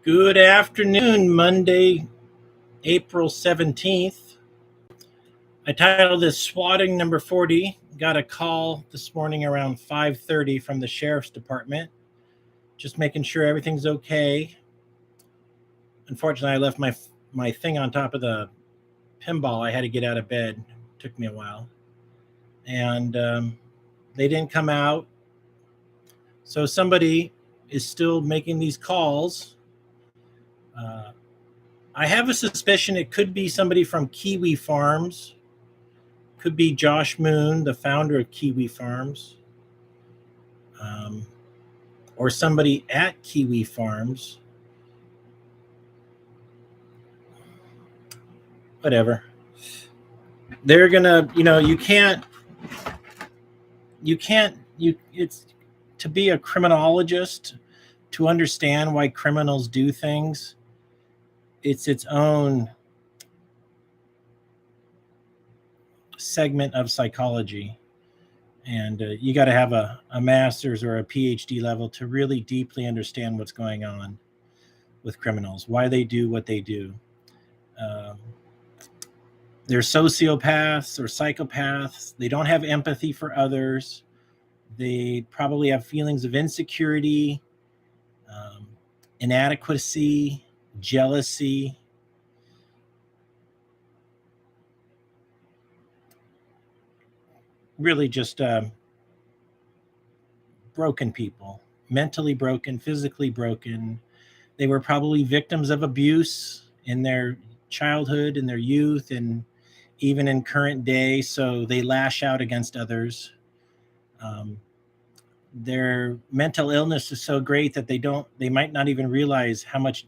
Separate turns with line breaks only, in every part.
Good afternoon, Monday, April 17th. I titled this Swatting number 40. Got a call this morning around 5:30 from the sheriff's department, just making sure everything's okay. Unfortunately, I left my thing on top of the pinball. I had to get out of bed. Took me a while. And they didn't come out. So somebody is still making these calls. I have a suspicion it could be somebody from Kiwi Farms. Could be Josh Moon, the founder of Kiwi Farms, um, or somebody at Kiwi Farms. Whatever. They're gonna, it's to be a criminologist, to understand why criminals do things. It's its own segment of psychology. And you got to have a master's or a PhD level to really deeply understand what's going on with criminals, why they do what they do. They're sociopaths or psychopaths. They don't have empathy for others. They probably have feelings of insecurity, inadequacy, jealousy. Really just broken people, mentally broken, physically broken. They were probably victims of abuse in their childhood, in their youth, and even in current day. So they lash out against others. Their mental illness is so great that they might not even realize how much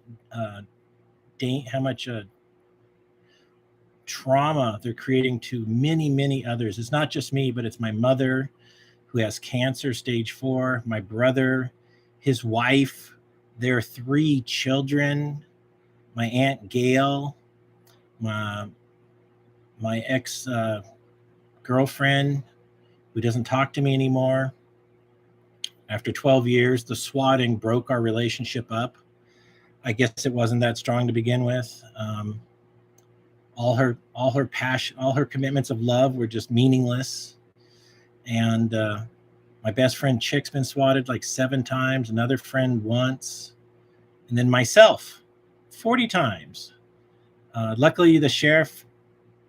trauma they're creating to many others. It's not just me, but it's my mother, who has cancer stage 4, my brother, his wife, their 3 children, my Aunt Gail, my ex girlfriend, who doesn't talk to me anymore. After 12 years, the swatting broke our relationship up. I guess it wasn't that strong to begin with. All her passion, all her commitments of love were just meaningless. And my best friend Chick's been swatted like 7 times, another friend once, and then myself 40 times. Luckily, the sheriff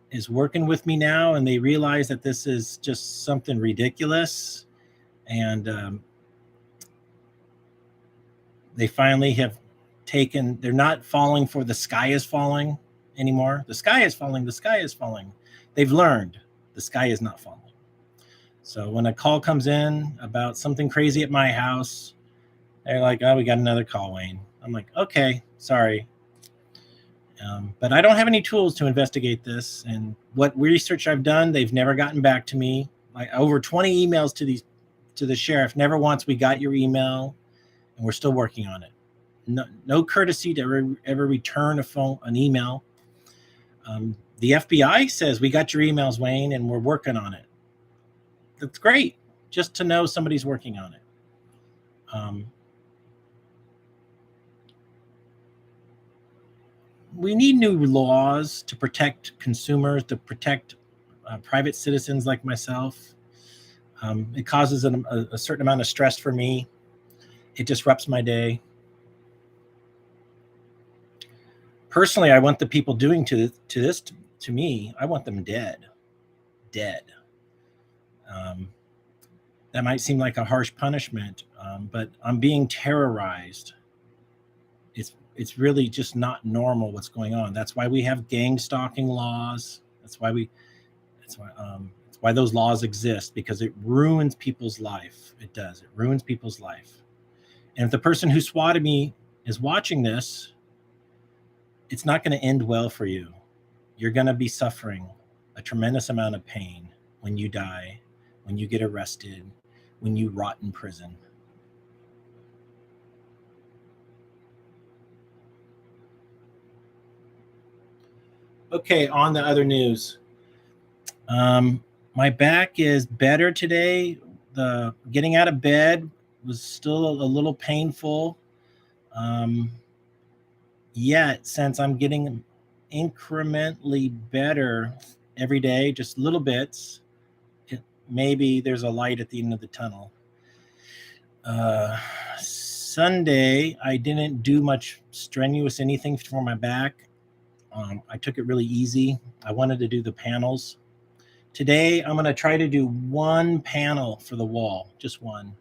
is working with me now, and they realize that this is just something ridiculous. And they finally have they're not falling for the sky is falling anymore. The sky is falling. The sky is falling. They've learned the sky is not falling. So when a call comes in about something crazy at my house, they're like, "Oh, we got another call, Wayne." I'm like, "Okay, sorry." But I don't have any tools to investigate this. And what research I've done, they've never gotten back to me. Like over 20 emails to the sheriff. Never once we got your email, and we're still working on it. No courtesy to ever return an email. The FBI says we got your emails, Wayne, and we're working on it. That's great, just to know somebody's working on it. We need new laws to protect consumers, to protect private citizens like myself. It causes a certain amount of stress for me. It disrupts my day. Personally, I want the people doing to me, I want them dead. That might seem like a harsh punishment, but I'm being terrorized. It's really just not normal what's going on. That's why we have gang stalking laws. That's why those laws exist, because it ruins people's life. It does. It ruins people's life. And if the person who swatted me is watching this, it's not going to end well for you. You're going to be suffering a tremendous amount of pain when you die, when you get arrested, when you rot in prison. Okay, on the other news. My back is better today. The getting out of bed was still a little painful. Yet, since I'm getting incrementally better every day, just little bits, maybe there's a light at the end of the tunnel. Sunday, I didn't do much strenuous anything for my back. I took it really easy. I wanted to do the panels. Today, I'm going to try to do one panel for the wall, just one.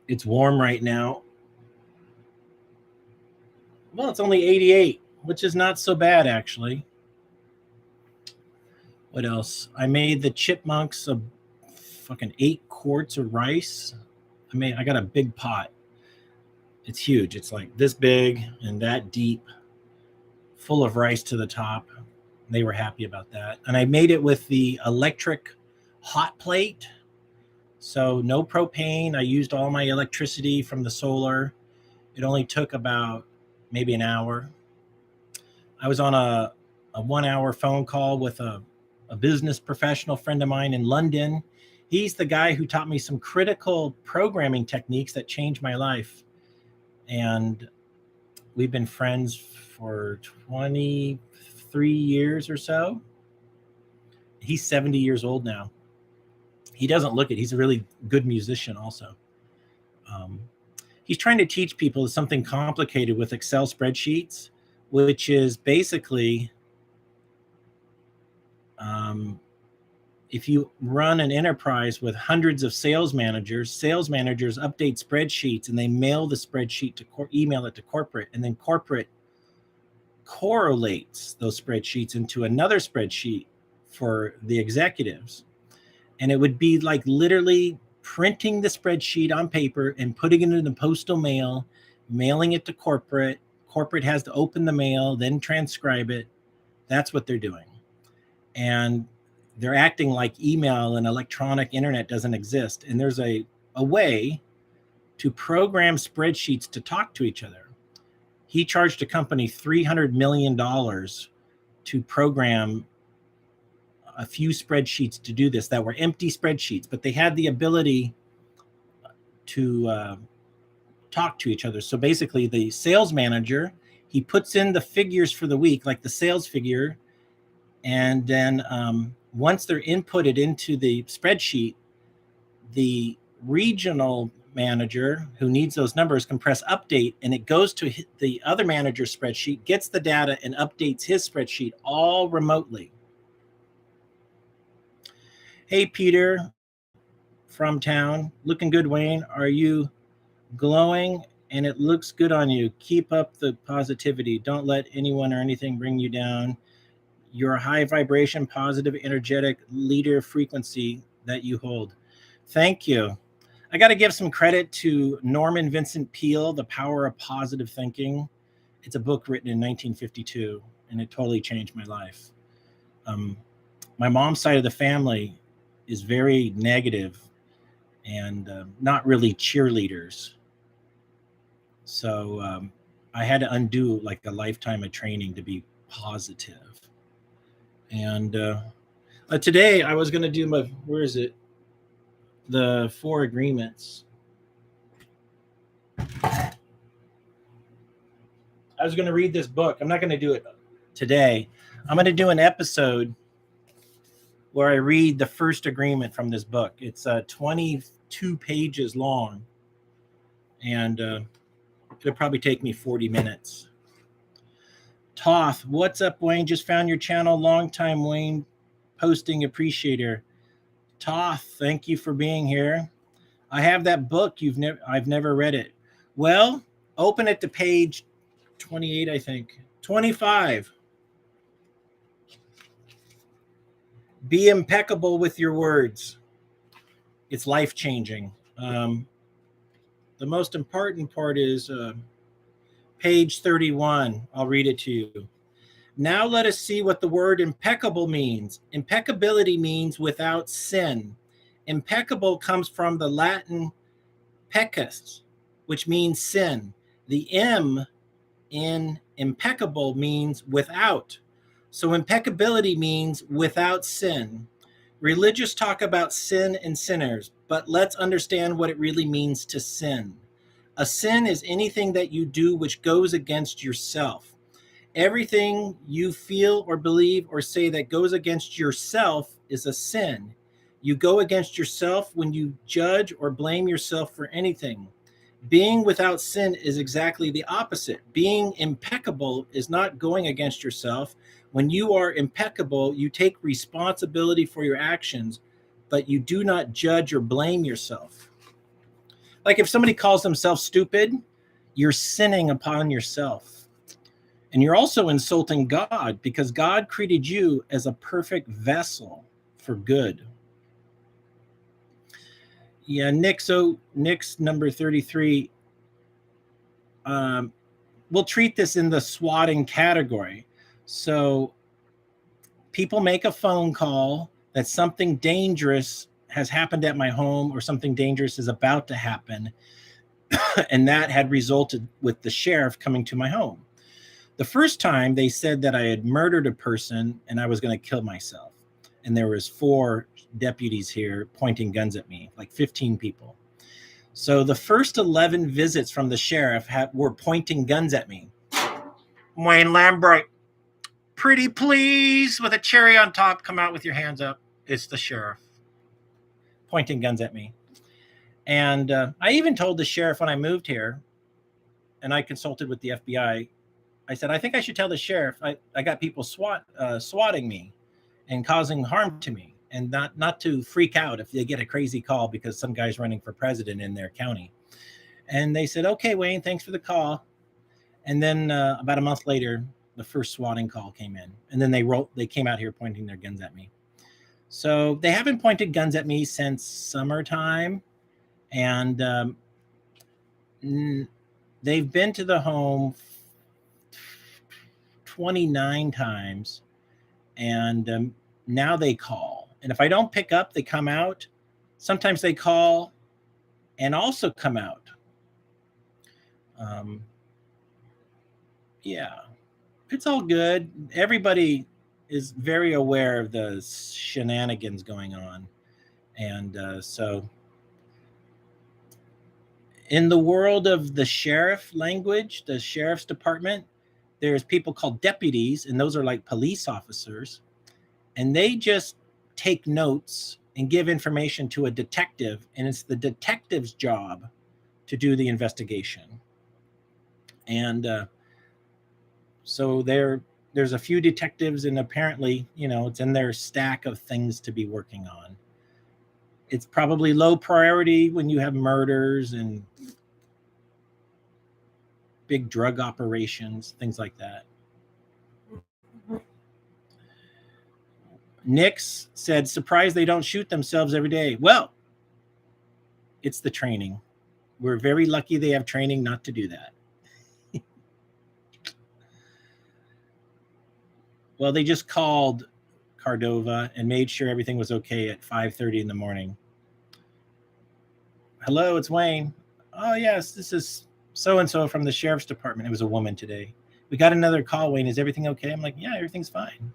It's warm right now. Well, it's only 88, which is not so bad, actually. What else? I made the chipmunks a fucking 8 quarts of rice. I got a big pot. It's huge. It's like this big and that deep, full of rice to the top. They were happy about that. And I made it with the electric hot plate. So no propane. I used all my electricity from the solar. It only took about maybe an hour. I was on a 1-hour phone call with a business professional friend of mine in London. He's the guy who taught me some critical programming techniques that changed my life. And we've been friends for 23 years or so. He's 70 years old now. He doesn't look it. He's a really good musician also. He's trying to teach people something complicated with Excel spreadsheets, which is basically if you run an enterprise with hundreds of sales managers update spreadsheets and they mail the spreadsheet to email it to corporate, and then corporate correlates those spreadsheets into another spreadsheet for the executives. And it would be like literally printing the spreadsheet on paper and putting it in the postal mail, mailing it to corporate. Corporate has to open the mail, then transcribe it. That's what they're doing. And they're acting like email and electronic internet doesn't exist. And there's a way to program spreadsheets to talk to each other. He charged a company $300 million to program a few spreadsheets to do this that were empty spreadsheets, but they had the ability to talk to each other. So basically the sales manager, he puts in the figures for the week, like the sales figure. And then once they're inputted into the spreadsheet, the regional manager who needs those numbers can press update, and it goes to the other manager's spreadsheet, gets the data, and updates his spreadsheet all remotely. Hey, Peter from town. Looking good, Wayne. Are you glowing? And it looks good on you. Keep up the positivity. Don't let anyone or anything bring you down. Your high vibration, positive, energetic leader frequency that you hold. Thank you. I got to give some credit to Norman Vincent Peale, The Power of Positive Thinking. It's a book written in 1952, and it totally changed my life. My mom's side of the family is very negative and not really cheerleaders. So I had to undo like a lifetime of training to be positive. And today I was going to do where is it? The 4 agreements. I was going to read this book. I'm not going to do it today. I'm going to do an episode where I read the first agreement from this book. It's 22 pages long, and it'll probably take me 40 minutes. Toth, what's up, Wayne? Just found your channel. Long time, Wayne. Posting appreciator. Toth, thank you for being here. I have that book. I've never read it. Well, open it to page 28, I think. 25. Be impeccable with your words. It's life-changing. The most important part is page 31. I'll read it to you. Now let us see what the word impeccable means. Impeccability means without sin. Impeccable comes from the Latin pecus, which means sin. The M in impeccable means without. So impeccability means without sin. Religious talk about sin and sinners, but let's understand what it really means to sin. A sin is anything that you do which goes against yourself. Everything you feel or believe or say that goes against yourself is a sin. You go against yourself when you judge or blame yourself for anything. Being without sin is exactly the opposite. Being impeccable is not going against yourself. When you are impeccable, you take responsibility for your actions, but you do not judge or blame yourself. Like if somebody calls themselves stupid, you're sinning upon yourself. And you're also insulting God because God created you as a perfect vessel for good. Yeah, Nick. So Nick's number 33. We'll treat this in the swatting category. So people make a phone call that something dangerous has happened at my home or something dangerous is about to happen. And that had resulted with the sheriff coming to my home. The first time they said that I had murdered a person and I was going to kill myself. And there was 4 deputies here pointing guns at me, like 15 people. So the first 11 visits from the sheriff were pointing guns at me. Wayne Lambright, pretty please, with a cherry on top, come out with your hands up. It's the sheriff pointing guns at me. And I even told the sheriff when I moved here, and I consulted with the FBI, I said, I think I should tell the sheriff I got people swatting me and causing harm to me, and not to freak out if they get a crazy call because some guy's running for president in their county. And they said, okay, Wayne, thanks for the call. And then about a month later, the first swatting call came in, and then they came out here pointing their guns at me. So they haven't pointed guns at me since summertime, and they've been to the home 29 times, and now they call. And if I don't pick up, they come out. Sometimes they call and also come out. Yeah, it's all good. Everybody is very aware of the shenanigans going on. And so in the world of the sheriff language, the sheriff's department, there's people called deputies, and those are like police officers. And they just take notes and give information to a detective, and it's the detective's job to do the investigation. And so there's a few detectives, and apparently, it's in their stack of things to be working on. It's probably low priority when you have murders and big drug operations, things like that. Nix said, surprised they don't shoot themselves every day. Well, it's the training. We're very lucky they have training not to do that. Well, they just called Cordova and made sure everything was okay at 5:30 in the morning. Hello, it's Wayne. Oh, yes, this is so-and-so from the sheriff's department. It was a woman today. We got another call, Wayne. Is everything okay? I'm like, yeah, everything's fine.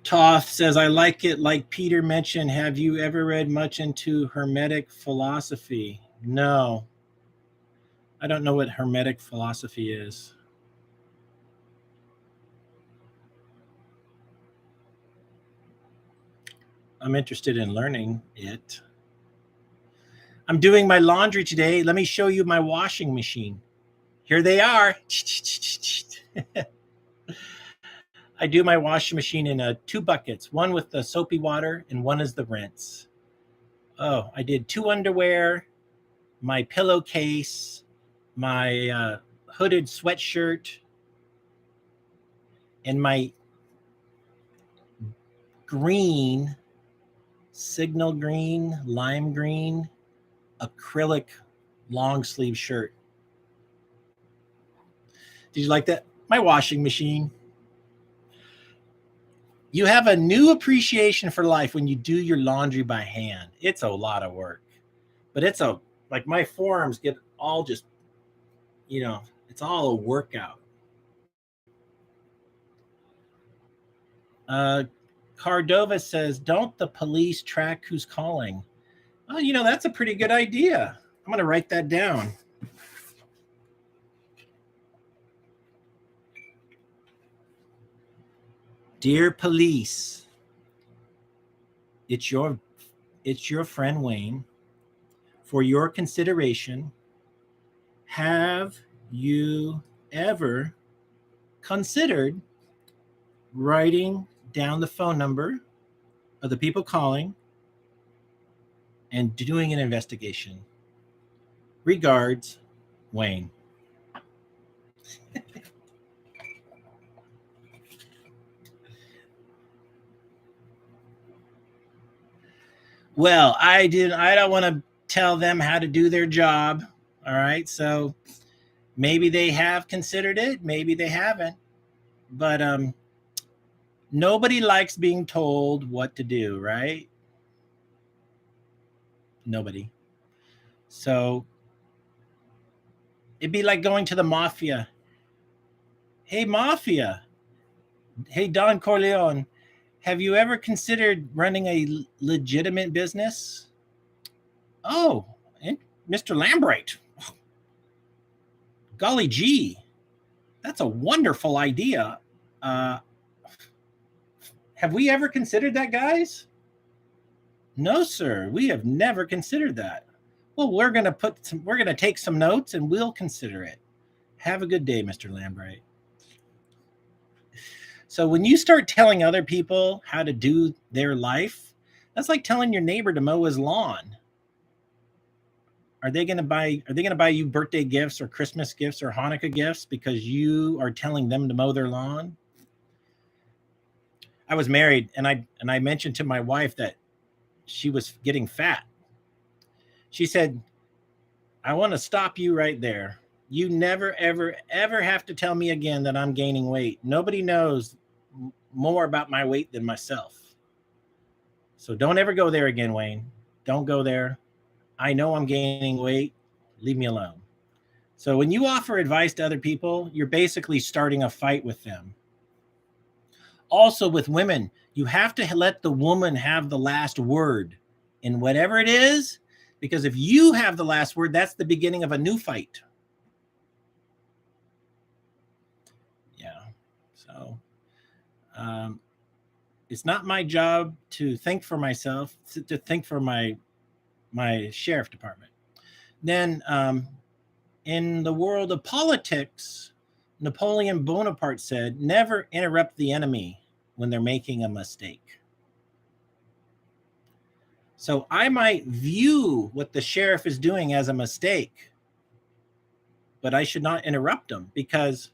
Toth says, I like it. Like Peter mentioned, have you ever read much into Hermetic philosophy? No. I don't know what Hermetic philosophy is. I'm interested in learning it. I'm doing my laundry today. Let me show you my washing machine. Here they are. I do my washing machine in 2 buckets, one with the soapy water and one is the rinse. Oh, I did 2 underwear, my pillowcase, my hooded sweatshirt, and my green, signal green, lime green, acrylic long sleeve shirt. Did you like that? My washing machine. You have a new appreciation for life when you do your laundry by hand. It's a lot of work, but like my forearms get all just, it's all a workout. Cardova says, don't the police track who's calling? Oh, that's a pretty good idea. I'm going to write that down. Dear police, it's your friend Wayne. For your consideration, have you ever considered writing down the phone number of the people calling and doing an investigation? Regards, Wayne. Well, I don't want to tell them how to do their job. All right. So maybe they have considered it, maybe they haven't. But nobody likes being told what to do, right? Nobody. So it'd be like going to the mafia. Hey, mafia. Hey, Don Corleone. Have you ever considered running a legitimate business? Oh, Mr. Lambright. Golly gee, that's a wonderful idea. Have we ever considered that, guys? No, sir. We have never considered that. Well, we're gonna take some notes and we'll consider it. Have a good day, Mr. Lambright. So when you start telling other people how to do their life, that's like telling your neighbor to mow his lawn. Are they going to buy you birthday gifts or Christmas gifts or Hanukkah gifts because you are telling them to mow their lawn? I was married and I mentioned to my wife that she was getting fat. She said, I want to stop you right there. You never, ever, ever have to tell me again that I'm gaining weight. Nobody knows more about my weight than myself. So don't ever go there again, Wayne. Don't go there. I know I'm gaining weight. Leave me alone. So when you offer advice to other people, you're basically starting a fight with them. Also with women, you have to let the woman have the last word in whatever it is, because if you have the last word, that's the beginning of a new fight. Yeah. So it's not my job to think for myself, to think for my sheriff department. Then in the world of politics, Napoleon Bonaparte said, never interrupt the enemy when they're making a mistake. So I might view what the sheriff is doing as a mistake, but I should not interrupt them, because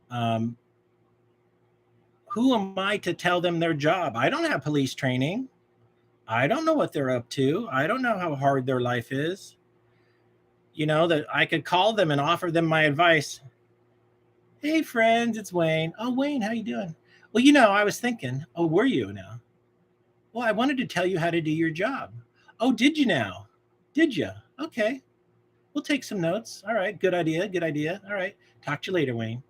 who am I to tell them their job? I don't have police training. I don't know what they're up to. I don't know how hard their life is. That I could call them and offer them my advice. Hey, friends, it's Wayne. Oh, Wayne, how you doing? Well, I was thinking, oh, were you now? Well, I wanted to tell you how to do your job. Oh, did you now? Did you? Okay. We'll take some notes. All right. Good idea. Good idea. All right. Talk to you later, Wayne.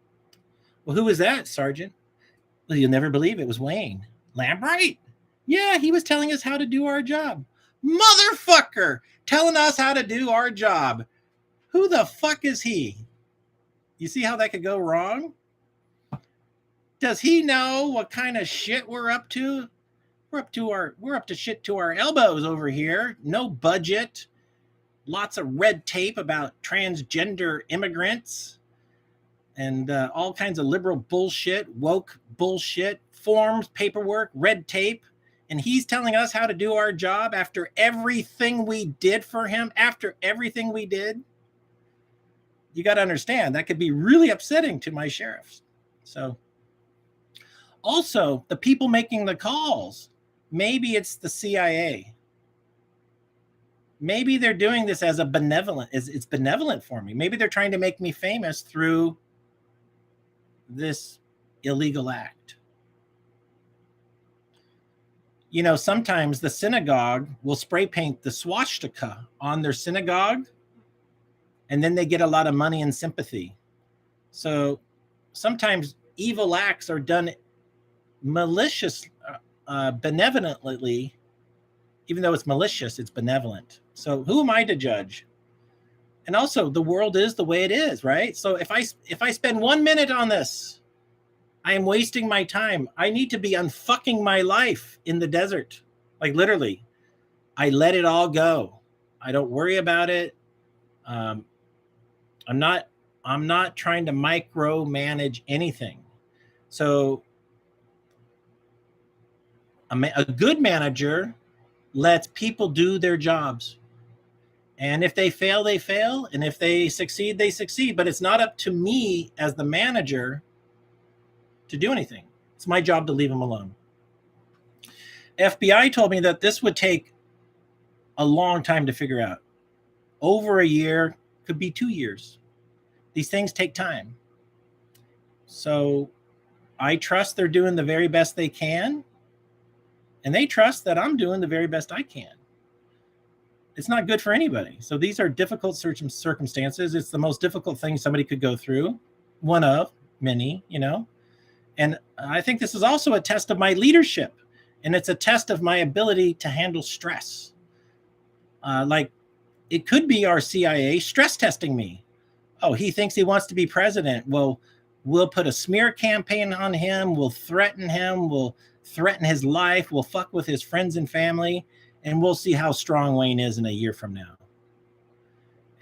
Well, who was that, Sergeant? Well, you'll never believe it was Wayne. Lambright? Yeah, he was telling us how to do our job. Motherfucker! Telling us how to do our job. Who the fuck is he? You see how that could go wrong? Does he know what kind of shit we're up to? We're up to shit to our elbows over here. No budget. Lots of red tape about transgender immigrants. And all kinds of liberal bullshit, woke bullshit, forms, paperwork, red tape. And he's telling us how to do our job after everything we did for him, after everything we did. You got to understand, that could be really upsetting to my sheriffs. So also the people making the calls, maybe it's the CIA. Maybe they're doing this as it's benevolent for me. Maybe they're trying to make me famous through this illegal act. Sometimes the synagogue will spray paint the swastika on their synagogue, and then they get a lot of money and sympathy. So sometimes evil acts are done maliciously, benevolently, even though it's malicious, it's benevolent. So who am I to judge? And also, the world is the way it is, right? So if I spend 1 minute on this, I am wasting my time. I need to be unfucking my life in the desert. Like literally, I let it all go. I don't worry about it. I'm not trying to micromanage anything. So a good manager lets people do their jobs. And if they fail, they fail. And if they succeed, they succeed. But it's not up to me as the manager to do anything. It's my job to leave them alone. FBI told me that this would take a long time to figure out. Over a year, could be 2 years. These things take time. So I trust they're doing the very best they can. And they trust that I'm doing the very best I can. It's not good for anybody. So these are difficult circumstances. It's the most difficult thing somebody could go through. One of many, you know. And I think this is also a test of my leadership. And it's a test of my ability to handle stress. Like it could be our CIA stress testing me. Oh, he thinks he wants to be president. Well, we'll put a smear campaign on him. We'll threaten him. We'll threaten his life. We'll fuck with his friends and family. And we'll see how strong Wayne is in a year from now.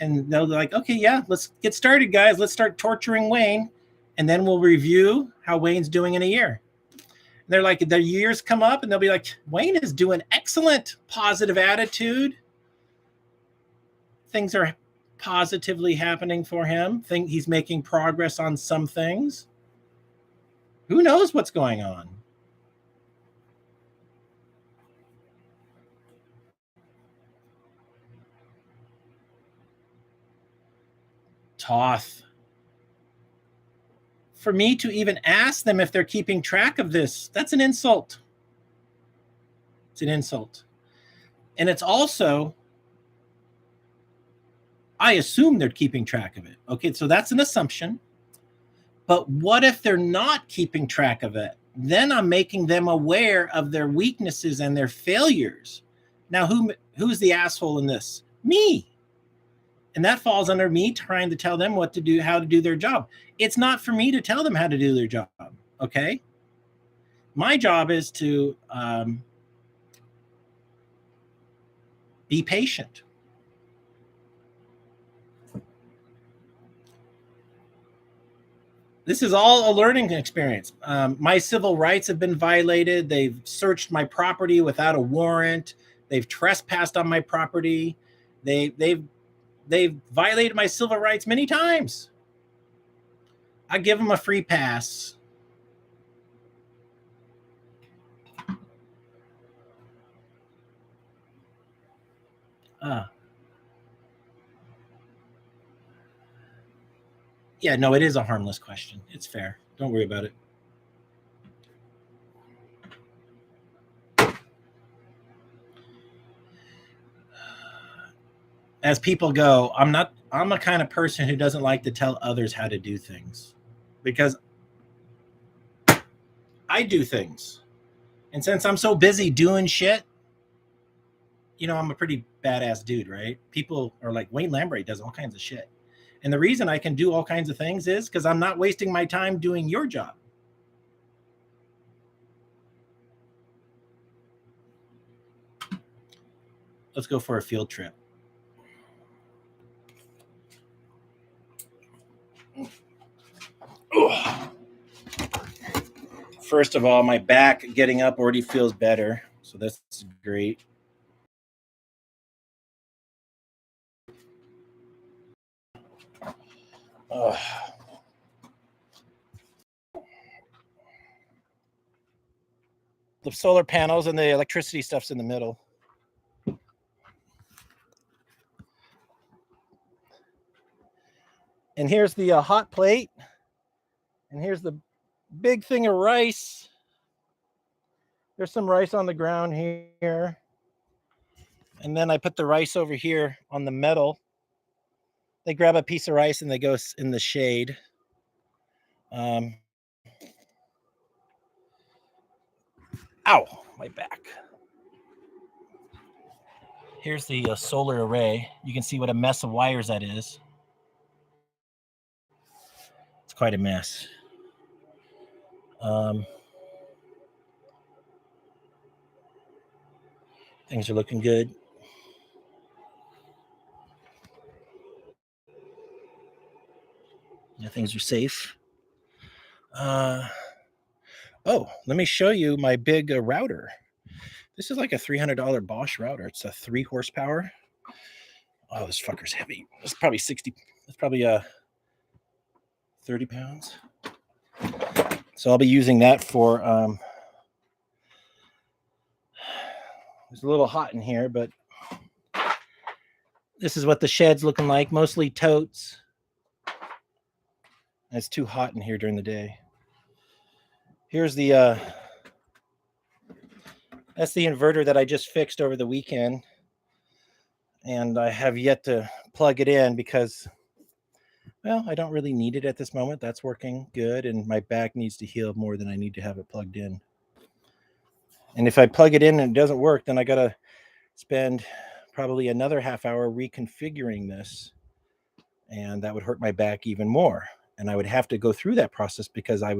And they'll be like, okay, yeah, let's get started, guys. Let's start torturing Wayne. And then we'll review how Wayne's doing in a year. And they're like, the years come up and they'll be like, Wayne is doing excellent, positive attitude. Things are positively happening for him. Think he's making progress on some things. Who knows what's going on? Toth. For me to even ask them if they're keeping track of this, that's an insult. It's an insult. And it's also, I assume they're keeping track of it. Okay, so that's an assumption. But what if they're not keeping track of it? Then I'm making them aware of their weaknesses and their failures. Now, who's the asshole in this? Me. And that falls under me trying to tell them what to do, how to do their job. It's not for me to tell them how to do their job, okay? My job is to be patient. This is all a learning experience. My civil rights have been violated. They've searched my property without a warrant. They've trespassed on my property. They've violated my civil rights many times. I give them a free pass. Yeah, no, it is a harmless question. It's fair. Don't worry about it. As people go, I'm a kind of person who doesn't like to tell others how to do things because I do things. And since I'm so busy doing shit, you know, I'm a pretty badass dude, right? People are like, Wayne Lambright does all kinds of shit. And the reason I can do all kinds of things is because I'm not wasting my time doing your job. Let's go for a field trip. First of all, my back getting up already feels better. So that's great. The solar panels and the electricity stuff's in the middle. And here's the hot plate. And here's the big thing of rice. There's some rice on the ground here. And then I put the rice over here on the metal. They grab a piece of rice and they go in the shade. Ow. my back. Here's the solar array. You can see what a mess of wires that is. It's quite a mess. Things are looking good. Yeah, things are safe. Oh, let me show you my big router. This is like a $300 Bosch router. It's a 3 horsepower. Oh, this fucker's heavy. It's probably 60. It's probably 30 pounds. So I'll be using that for. It's a little hot in here, but this is what the shed's looking like. Mostly totes. It's too hot in here during the day. Here's the. That's the inverter that I just fixed over the weekend. And I have yet to plug it in because, well, I don't really need it at this moment. That's working good. And my back needs to heal more than I need to have it plugged in. And if I plug it in and it doesn't work, then I got to spend probably another half hour reconfiguring this. And that would hurt my back even more. And I would have to go through that process because I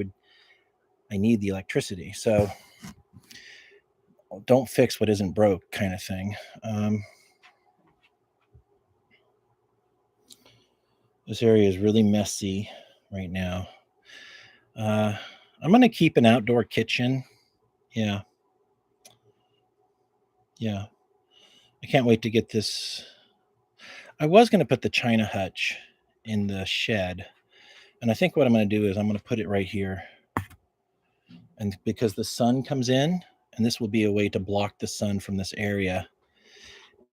need the electricity. So don't fix what isn't broke kind of thing. This area is really messy right now. I'm going to keep an outdoor kitchen. Yeah. I can't wait to get this. I was going to put the China hutch in the shed. And I think what I'm going to do is I'm going to put it right here. And because the sun comes in, and this will be a way to block the sun from this area.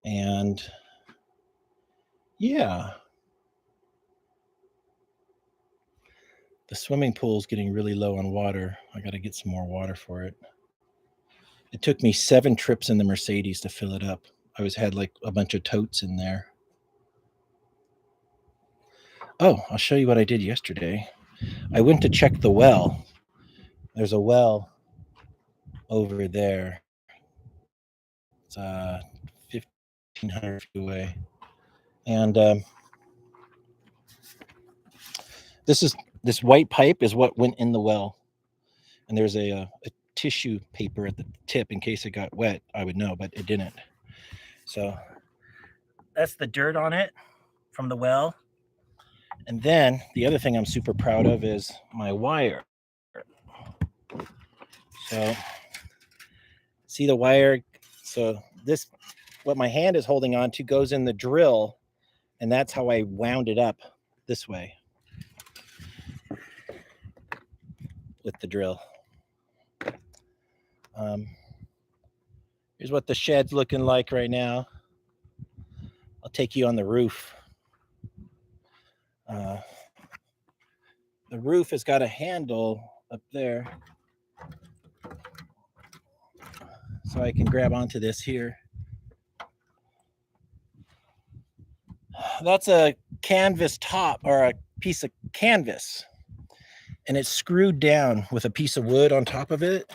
And yeah. The swimming pool is getting really low on water. I got to get some more water for it. It took me 7 trips in the Mercedes to fill it up. I had like a bunch of totes in there. Oh, I'll show you what I did yesterday. I went to check the well. There's a well over there. It's 1,500 feet away. And this white pipe is what went in the well. And there's a tissue paper at the tip in case it got wet. I would know, but it didn't. So that's the dirt on it from the well. And then the other thing I'm super proud of is my wire. So see the wire? So this, what my hand is holding on to, goes in the drill, and that's how I wound it up this way with the drill. Here's what the shed's looking like right now. I'll take you on the roof. The roof has got a handle up there, so I can grab onto this here. That's a canvas top, or a piece of canvas, and it's screwed down with a piece of wood on top of it.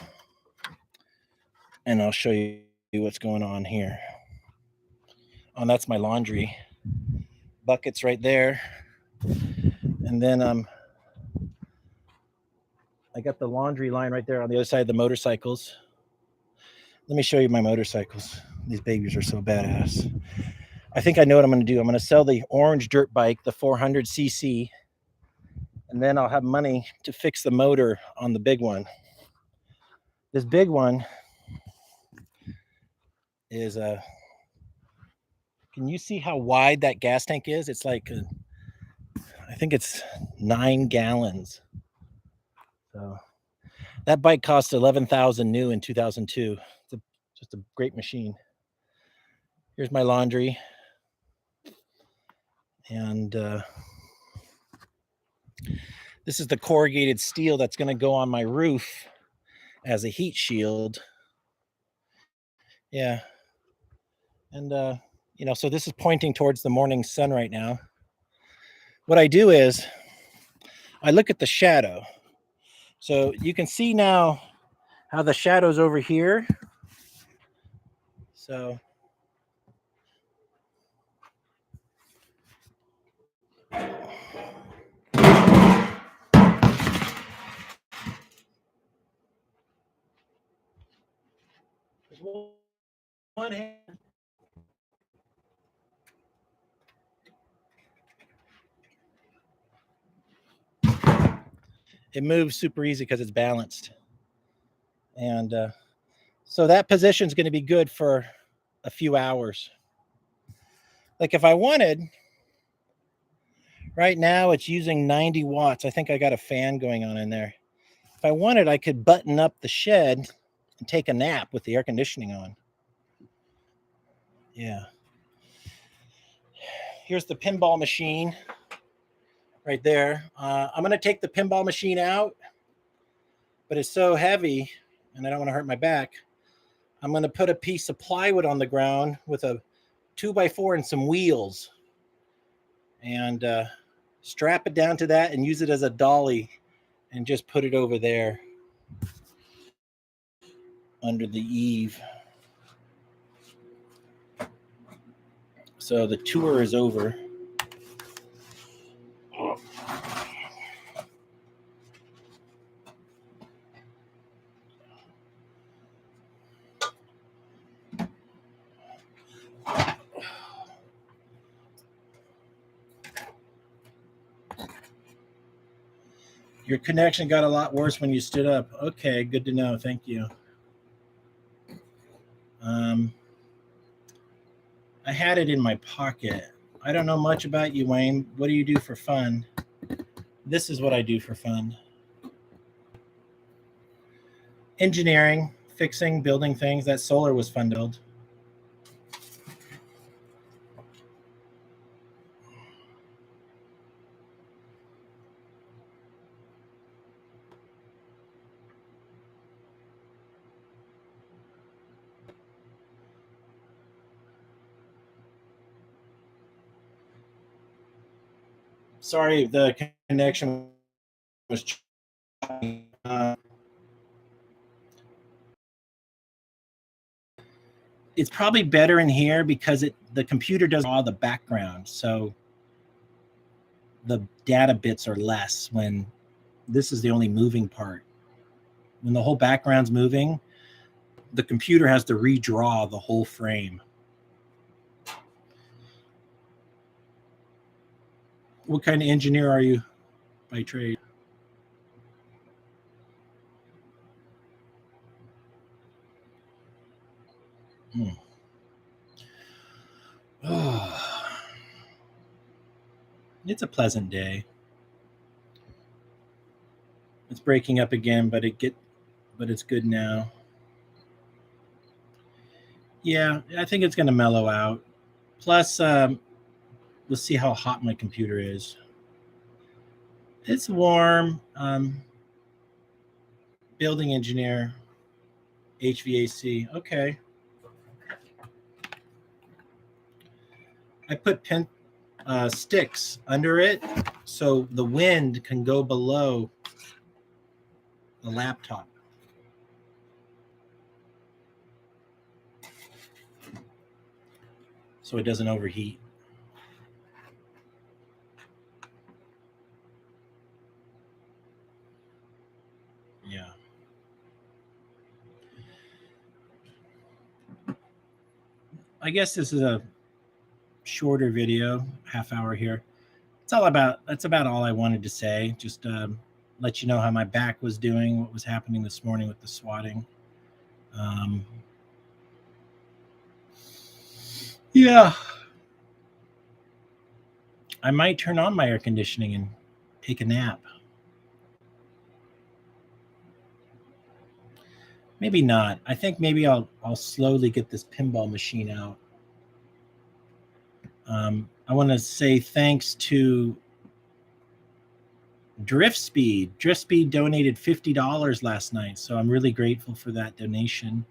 And I'll show you what's going on here. Oh, and that's my laundry buckets right there. And then I got the laundry line right there on the other side of the motorcycles. Let me show you my motorcycles. These babies are so badass. I think I know what I'm going to do. I'm going to sell the orange dirt bike, the 400cc, and then I'll have money to fix the motor on the big one. This big one is can you see how wide that gas tank is? It's like I think it's 9 gallons. So that bike cost $11,000 new in 2002. It's just a great machine. Here's my laundry. And this is the corrugated steel that's going to go on my roof as a heat shield. Yeah. And, so this is pointing towards the morning sun right now. What I do is I look at the shadow. So you can see now how the shadow's over here. So one hand. It moves super easy because it's balanced. And so that position is going to be good for a few hours. Like if I wanted, right now it's using 90 watts. I think I got a fan going on in there. If I wanted, I could button up the shed and take a nap with the air conditioning on. Yeah. Here's the pinball machine right there. I'm going to take the pinball machine out, but it's so heavy and I don't want to hurt my back. I'm going to put a piece of plywood on the ground with a 2x4 and some wheels and strap it down to that and use it as a dolly and just put it over there under the eave. So the tour is over. Your connection got a lot worse when you stood up. Okay, good to know. Thank you. I had it in my pocket. I don't know much about you, Wayne. What do you do for fun? This is what I do for fun. Engineering, fixing, building things. That solar was fun to build. Sorry, the connection was choppy. It's probably better in here because the computer does all the background, so the data bits are less when this is the only moving part. When the whole background's moving, the computer has to redraw the whole frame. What kind of engineer are you by trade? Oh, it's a pleasant day. It's breaking up again, but it's good now. Yeah, I think it's going to mellow out. Plus, let's see how hot my computer is. It's warm. Building engineer, HVAC. Okay. I put sticks under it so the wind can go below the laptop. So it doesn't overheat. Yeah. I guess this is a shorter video, half hour here. That's about all I wanted to say. Just let you know how my back was doing, what was happening this morning with the swatting. Yeah. I might turn on my air conditioning and take a nap. Maybe not. I think maybe I'll slowly get this pinball machine out. I want to say thanks to Drift Speed. Drift Speed donated $50 last night, so I'm really grateful for that donation.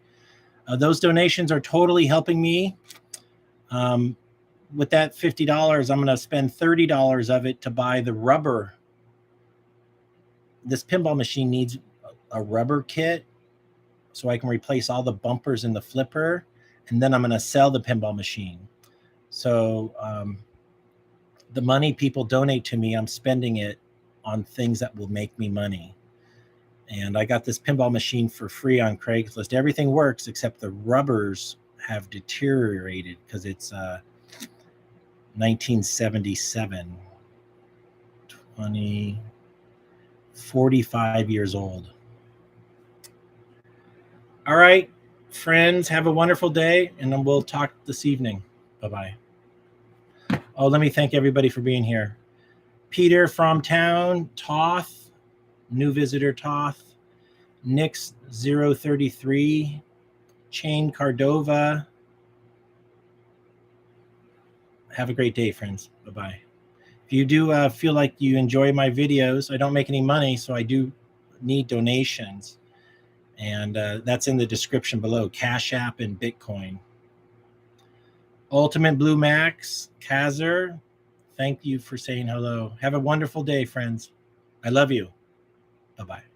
Those donations are totally helping me. With that $50, I'm going to spend $30 of it to buy the rubber. This pinball machine needs a rubber kit so I can replace all the bumpers in the flipper. and then I'm going to sell the pinball machine. So the money people donate to me, I'm spending it on things that will make me money. And I got this pinball machine for free on Craigslist. Everything works except the rubbers have deteriorated because it's 1977, 45 years old. All right, friends, have a wonderful day, and then we'll talk this evening. Bye-bye. Oh, let me thank everybody for being here. Peter from town, Toth, new visitor Toth, Nix 033, Chain Cardova. Have a great day, friends. Bye-bye. If you do feel like you enjoy my videos, I don't make any money, so I do need donations. And that's in the description below, Cashapp and Bitcoin. Ultimate Blue Max, Kazar, thank you for saying hello. Have a wonderful day, friends. I love you. Bye-bye.